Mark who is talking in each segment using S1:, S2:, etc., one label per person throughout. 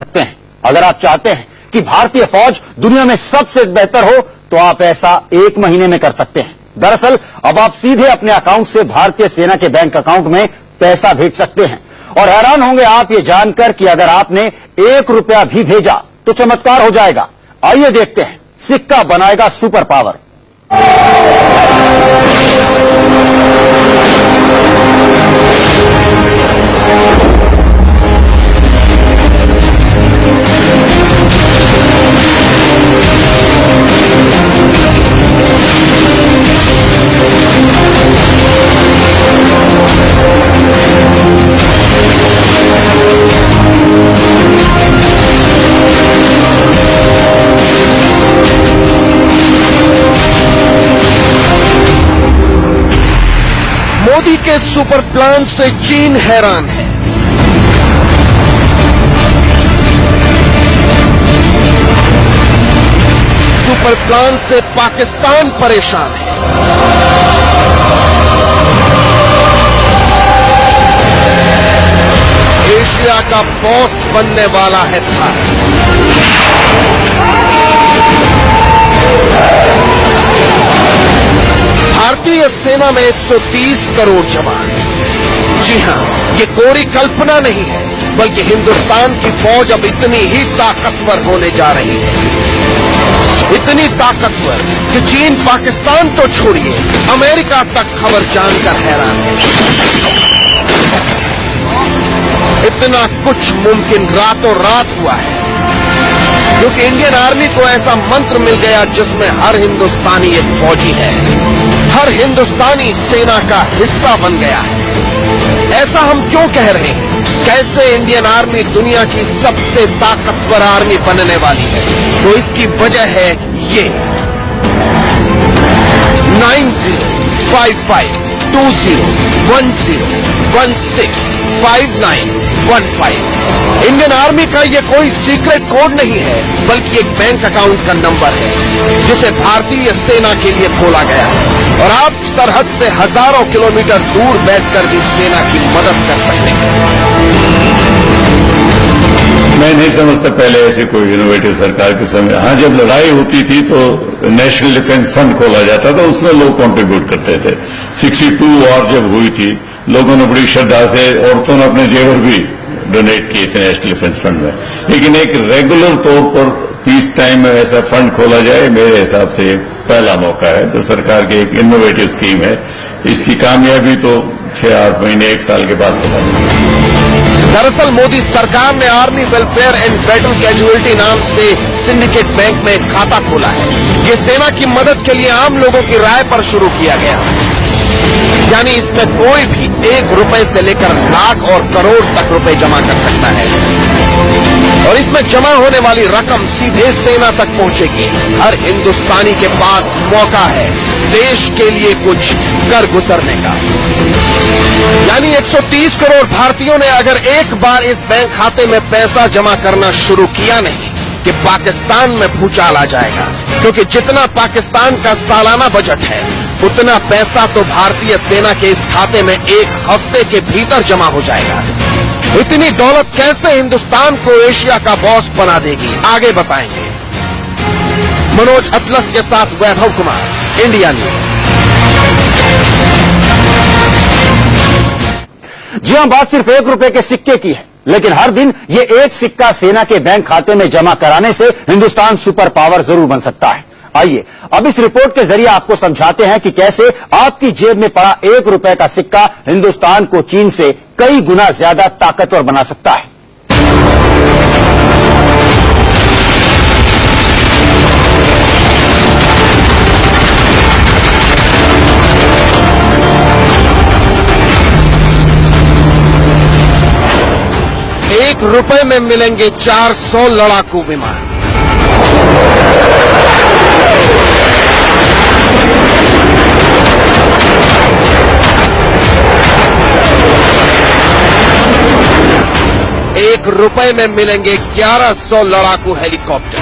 S1: सकते हैं। अगर आप चाहते हैं कि भारतीय फौज दुनिया में सबसे बेहतर हो तो आप ऐसा 1 महीने में कर सकते हैं। दरअसल अब आप सीधे अपने अकाउंट से भारतीय सेना के बैंक अकाउंट में पैसा भेज सकते हैं और हैरान होंगे आप ये जानकर कि अगर आपने 1 रुपया भी भेजा तो चमत्कार हो जाएगा। आइए देखते हैं, सिक्का बनाएगा सुपर पावर।
S2: मोदी के सुपर प्लान से चीन हैरान है। सुपर प्लान से पाकिस्तान परेशान है। एशिया का बॉस बनने वाला है भारत। भारतीय सेना में 130 करोड़ जवान। जी हां, ये कोरी कल्पना नहीं है, बल्कि हिंदुस्तान की फौज अब इतनी ही ताकतवर होने जा रही है। इतनी ताकतवर कि चीन पाकिस्तान तो छोड़िए, अमेरिका तक खबर जानकर हैरान है। इतना कुछ मुमकिन रातों रात हुआ है क्योंकि इंडियन आर्मी को ऐसा मंत्र मिल गया जिसमें हर हिंदुस्तानी एक फौजी है, हर हिंदुस्तानी सेना का हिस्सा बन गया है। ऐसा हम क्यों कह रहे हैं? कैसे इंडियन आर्मी दुनिया की सबसे ताकतवर आर्मी बनने वाली है? तो इसकी वजह है ये 905520165915। इंडियन आर्मी का ये कोई सीक्रेट कोड नहीं है, बल्कि एक बैंक अकाउंट का नंबर है जिसे भारतीय सेना के लिए खोला गया है और आप सरहद से हजारों किलोमीटर दूर बैठकर भी सेना की मदद कर सकते हैं।
S3: मैं नहीं समझता पहले ऐसे कोई इनोवेटिव सरकार के समय। हाँ, जब लड़ाई होती थी तो नेशनल डिफेंस फंड खोला जाता था, उसमें लोग कंट्रीब्यूट करते थे। 62 वॉर जब हुई थी, लोगों ने बड़ी श्रद्धा से, औरतों ने अपने जेवर भी डोनेट किए थे नेशनल डिफेंस फंड में। लेकिन एक रेगुलर तौर पर पीस टाइम में ऐसा फंड खोला जाए, मेरे हिसाब से पहला मौका है। जो सरकार की एक इनोवेटिव स्कीम है, इसकी कामयाबी तो 6-8 महीने 1 साल के बाद पता चलेगी।
S2: दरअसल मोदी सरकार ने army welfare and battle casualty नाम से सिंडिकेट बैंक में एक खाता खोला है। ये सेना की मदद के लिए आम लोगों की राय पर शुरू किया गया, यानी इसमें कोई भी 1 रुपए से लेकर लाख और करोड़ तक रुपए जमा कर सकता है और इसमें जमा होने वाली रकम सीधे सेना तक पहुंचेगी। हर हिंदुस्तानी के पास मौका है देश के लिए कुछ कर गुजरने का। यानी 130 करोड़ भारतीयों ने अगर एक बार इस बैंक खाते में पैसा जमा करना शुरू किया नहीं कि पाकिस्तान में भूचाल आ जाएगा, क्योंकि जितना पाकिस्तान का सालाना बजट है उतना पैसा तो भारतीय सेना के इस खाते में 1 हफ्ते के भीतर जमा हो जाएगा। इतनी दौलत कैसे हिंदुस्तान को एशिया का बॉस बना देगी, आगे बताएंगे। मनोज अतलस के साथ वैभव कुमार, इंडिया न्यूज।
S1: जी हां, बात सिर्फ 1 रुपए के सिक्के की है, लेकिन हर दिन ये 1 सिक्का सेना के बैंक खाते में जमा कराने से हिंदुस्तान सुपर पावर जरूर बन सकता है। आइए अब इस रिपोर्ट के जरिए आपको समझाते हैं कि कैसे आपकी जेब में पड़ा 1 रुपए का सिक्का हिंदुस्तान को चीन से कई गुना ज्यादा ताकतवर बना सकता है।
S2: ₹1 में मिलेंगे 400 लड़ाकू विमान। ₹1 में मिलेंगे 1100 लड़ाकू हेलीकॉप्टर।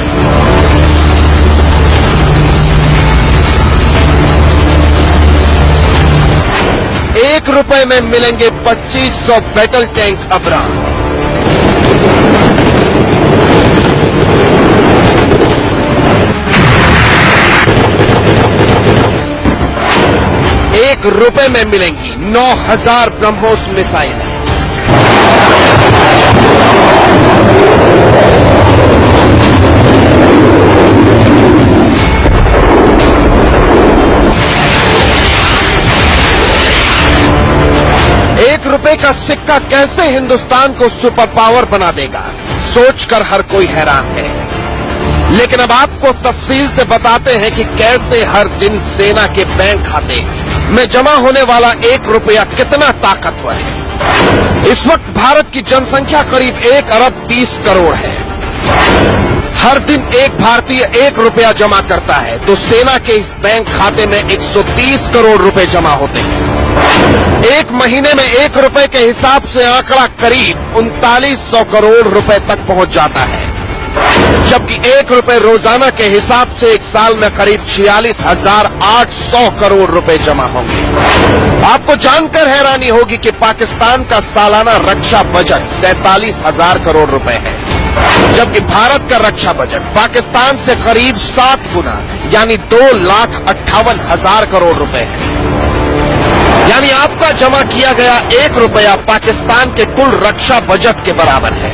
S2: ₹1 में मिलेंगे 2500 बैटल टैंक अब्राम। 1 रुपए में मिलेंगी 9000 ब्रह्मोस मिसाइल। ₹1 का सिक्का कैसे हिंदुस्तान को सुपर पावर बना देगा, सोचकर हर कोई हैरान है। लेकिन अब आपको तफसील से बताते हैं कि कैसे हर दिन सेना के बैंक खाते में जमा होने वाला ₹1 कितना ताकतवर है। इस वक्त भारत की जनसंख्या करीब 1 अरब 30 करोड़ है। हर दिन एक भारतीय ₹1 जमा करता है तो सेना के इस बैंक खाते में 130 करोड़ रुपए जमा होते हैं। एक महीने में ₹1 के हिसाब से आंकड़ा करीब 3900 करोड़ रुपए तक पहुंच जाता है, जबकि ₹1 रोजाना के हिसाब से एक साल में करीब 46,800 करोड़ रुपए जमा होंगे। आपको जानकर हैरानी होगी कि पाकिस्तान का सालाना रक्षा बजट 47,000 करोड़ रुपए है, जबकि भारत का रक्षा बजट पाकिस्तान से करीब 7 गुना यानी 2,58,000 करोड़ रुपए है। यानी आपका जमा किया गया ₹1 पाकिस्तान के कुल रक्षा बजट के बराबर है।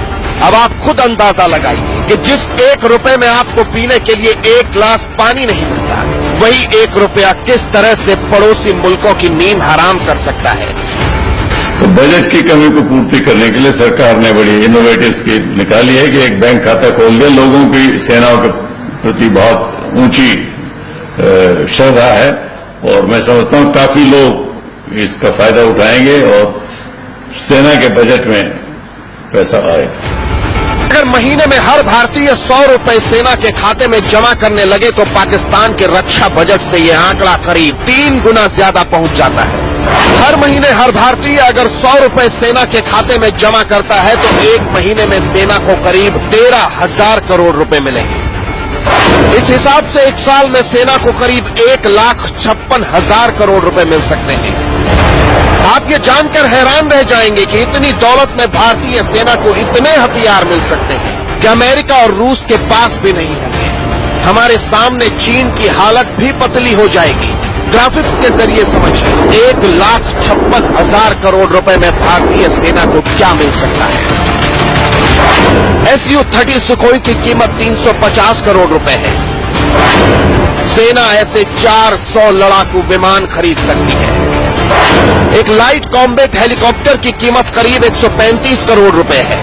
S2: अब आप खुद अंदाजा लगाइए कि जिस ₹1 में आपको पीने के लिए 1 गिलास पानी नहीं मिलता, वही ₹1 किस तरह से पड़ोसी मुल्कों की नींद हराम कर सकता है।
S3: तो बजट की कमी को पूर्ति करने के लिए सरकार ने बड़ी इनोवेटिव स्कीम निकाली है कि एक बैंक खाता खोल के लोगों की सेनाओं के प्रति बहुत ऊंची श्रद्धा है, और मैं समझता हूं काफी लोग इसका फायदा उठाएंगे और सेना के बजट में पैसा आएगा।
S2: अगर महीने में हर भारतीय ₹100 सेना के खाते में जमा करने लगे तो पाकिस्तान के रक्षा बजट से यह आंकड़ा करीब 3 गुना ज्यादा पहुंच जाता है। हर महीने हर भारतीय अगर ₹100 सेना के खाते में जमा करता है तो एक महीने में सेना को करीब 13,000 करोड़ रुपए मिलेंगे। इस हिसाब से एक साल में सेना को करीब 1,56,000 करोड़ रुपए मिल सकते हैं। आप ये जानकर हैरान रह जाएंगे कि इतनी दौलत में भारतीय सेना को इतने हथियार मिल सकते हैं कि अमेरिका और रूस के पास भी नहीं होंगे। हमारे सामने चीन की हालत भी पतली हो जाएगी। ग्राफिक्स के जरिए समझिए 1,56,000 करोड़ रुपए में भारतीय सेना को क्या मिल सकता है। Su-30 सुखोई की कीमत 350 करोड़ रुपए है। सेना ऐसे 400 लड़ाकू विमान खरीद सकती है। एक लाइट कॉम्बैट हेलीकॉप्टर की कीमत करीब 135 करोड़ रुपए है।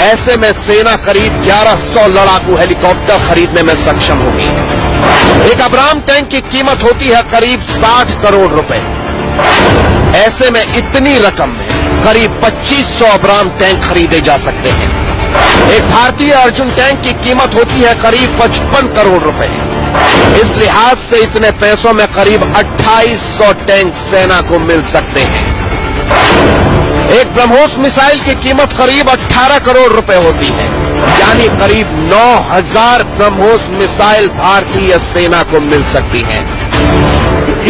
S2: ऐसे में सेना करीब 1100 लड़ाकू हेलीकॉप्टर खरीदने में सक्षम होगी। एक अब्राम टैंक की कीमत होती है करीब 60 करोड़ रुपए। ऐसे में इतनी रकम में करीब 2500 अब्राम टैंक खरीदे जा सकते हैं। एक भारतीय अर्जुन टैंक की कीमत होती है करीब 55 करोड़ रुपए। इस लिहाज से इतने पैसों में करीब 2800 टैंक सेना को मिल सकते हैं। एक ब्रह्मोस मिसाइल की कीमत करीब 18 करोड़ रुपए होती है, यानी करीब 9000 ब्रह्मोस मिसाइल भारतीय सेना को मिल सकती है।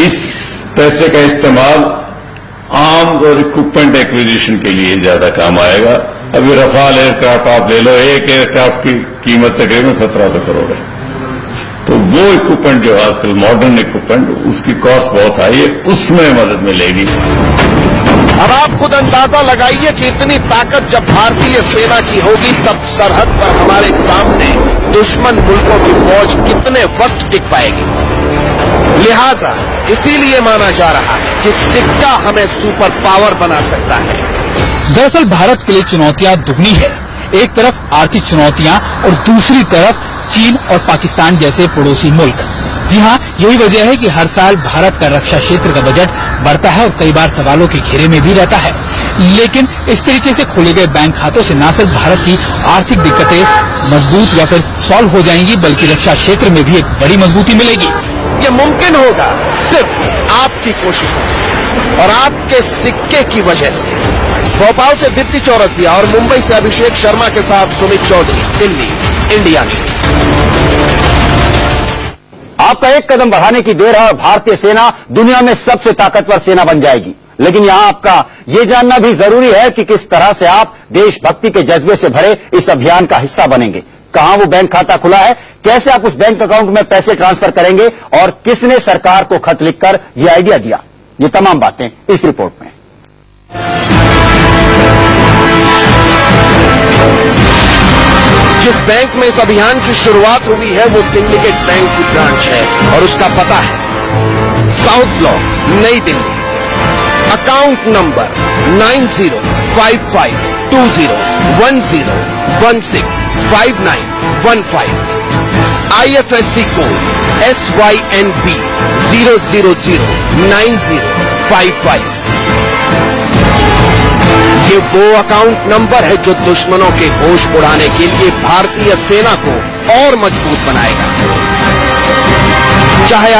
S3: इस पैसे का इस्तेमाल आर्म्स और इक्विपमेंट एक्विजिशन के लिए ज्यादा काम आएगा। अभी रफाल एयरक्राफ्ट आप ले लो, एक एयरक्राफ्ट की कीमत तकरीबन 1700 करोड़ है। तो वो इक्विपमेंट जो आजकल मॉडर्न इक्विपमेंट, उसकी कॉस्ट बहुत हाई है, उसमें मदद मिलेगी।
S2: अब आप खुद अंदाजा लगाइए कि इतनी ताकत जब भारतीय सेना की होगी तब सरहद पर हमारे सामने दुश्मन मुल्कों की फौज कितने वक्त टिक पाएगी। लिहाजा इसीलिए माना जा रहा है कि सिक्का हमें सुपर पावर बना सकता है।
S4: दरअसल भारत के लिए चुनौतियां दुगनी है। एक तरफ आर्थिक चुनौतियां और दूसरी तरफ चीन और पाकिस्तान जैसे पड़ोसी मुल्क। जी हाँ, यही वजह है कि हर साल भारत का रक्षा क्षेत्र का बजट बढ़ता है और कई बार सवालों के घेरे में भी रहता है। लेकिन इस तरीके से खोले गए बैंक खातों से न सिर्फ भारत की आर्थिक दिक्कतें मजबूत या फिर सॉल्व हो जाएंगी, बल्कि रक्षा क्षेत्र में भी एक बड़ी मजबूती मिलेगी।
S2: ये मुमकिन होगा सिर्फ आपकी कोशिशों से और आपके सिक्के की वजह से। भोपाल से दीप्ति चौरसिया और मुंबई से अभिषेक शर्मा के साथ सुमित चौधरी, दिल्ली, इंडिया न्यूज।
S1: आपका एक कदम बढ़ाने की देर है और भारतीय सेना दुनिया में सबसे ताकतवर सेना बन जाएगी। लेकिन यहां आपका यह जानना भी जरूरी है कि किस तरह से आप देशभक्ति के जज्बे से भरे इस अभियान का हिस्सा बनेंगे। कहां वो बैंक खाता खुला है, कैसे आप उस बैंक अकाउंट में पैसे ट्रांसफर करेंगे और किसने सरकार को खत लिखकर यह आइडिया दिया। ये तमाम बातें इस रिपोर्ट में।
S2: जिस बैंक में इस अभियान की शुरुआत हुई है वो सिंडिकेट बैंक की ब्रांच है और उसका पता है साउथ ब्लॉक, नई Delhi. Account number 90552010165915। IFSC code SYNB 0009055। ये वो अकाउंट नंबर है जो दुश्मनों के होश उड़ाने के लिए भारतीय सेना को और मजबूत बनाएगा। चाहे